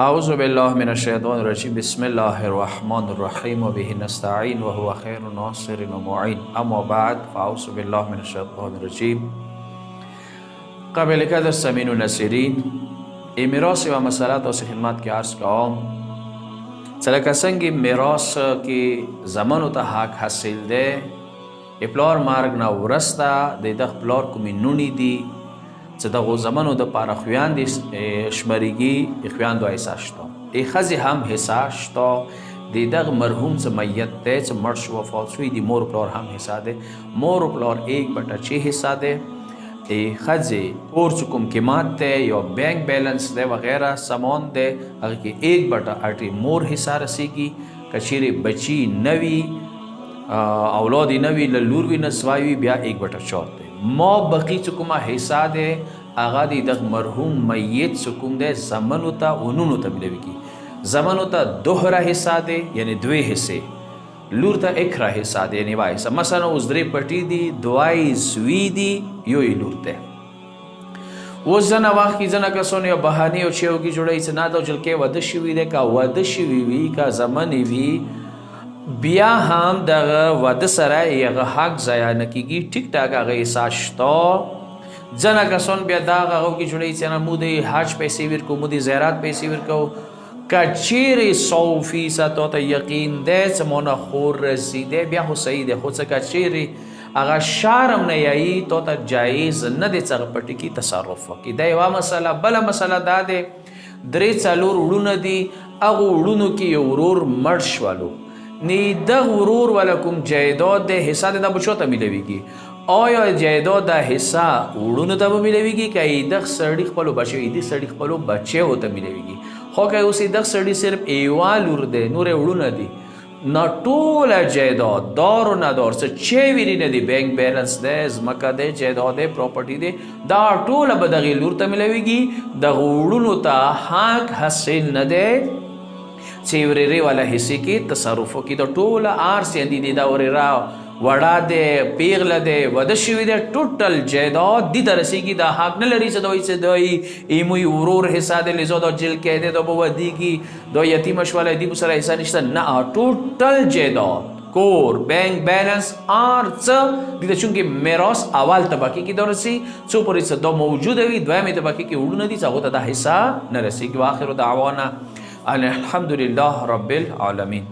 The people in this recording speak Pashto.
أعوذ بالله من الشيطان الرجيم بسم الله الرحمن الرحيم وبه نستعين وهو خير ناصر ومعين أما بعد فأعوذ بالله من الشيطان الرجيم قبل قدر سمین و نصیرین میراث و مسئلات و خدمات کې عرض کوم چې لکه څنګه میراث کې زمانو ته حق حاصل دی پلار مرګ نه ورسته د دغه پلار کومې نونی دي چې دغه زمانو د پاره خویان دي شمریږي خویان دوه حصہ شته ای خزي هم حصہ شته د دغه مرحوم چې میت دی چې مړ شو وفات شوی دی مور پلار هم حصہ دی مور پلار 1/6 حصہ دی ای خزي اور چې کوم قیمت دی یا بینک بیلنس دی وغیرہ سامان دی هغه کې 1/8 مور حصہ رسیږي کچېرې بچی نوی اولاد نوی لور وی نسوای بیا 1/4 دی ما بقی چې کومه حصہ دی هغه د مرحوم میت چې کوم دی زمنو ته اونونو ته ملويږي زمنو ته دوهره حصہ دی یعنی دوه حصے لور ته اکرا حصہ دی یعنی وای مثلا اوس درې پټی دی دوای زوی دی یو لور ته و زنه واخ کی زنه کسونه بهانه او چيو کی جوړی چې نه دا جل کې ود شوی دی کا ود شوی وی کا زمنی وی بیا هم دغه ود سره یغه حق ضایع نکیږي ټیک ټاک هغه احساس تو ځنه کسون بیا دا هغه کی جوړی چې نه مودي حج پیسې ورکو مودي زیارت پیسې ورکو کچيري 100% ته یقین دې چې مونږه خور رسیدې بیا خو صحیح ده خو څه کچيري هغه شرم نه یی ته جایز نه دي څنګه پټی کی تصرف کی دا یو مسله بل مسله دا ده درې څلور وړونه دي هغه وړونو کې یو ورور مړ شوالو نی د غرور ولکم جایداد د حصہ د بچو ته ملويږي آیا جایداد د حصہ وړونو ته ملويږي کای د سړی خپل بچو د سړی خپل بچو ته ملويږي خو کای اوس د سړی صرف ایوال ور ده نور وړونه دي نه ټول جایداد دار او نه دار څه چي ویری نه دي بینک بیلنس ده زمکه ده جایداد ده پراپرټي ده دا ټول بدغی لور ته ملويږي د وړونو ته حق حاصل نه ده چیورری والا حصے کې تصرف کی د ټول آر سي دي دا وررا وړا ده پیغله ده ودشوی ده ټوټل جیداد دي درسي کی دا حق نه لري چې دوی څه دوی ایموي ورور حصہ ده لزو د جل کې ده د بو ودی کی دو یتیم شواله دی سره حصہ نشته نه ټوټل جیداد کور بینک بیلنس آر څه د چونکه میراث اول طبقه کې درسي څو پرې څه دو موجود وي دویمه طبقه کې وړونه دي څه ته د حصہ نه رسیږي واخر دعوانا الحمد لله رب العالمين.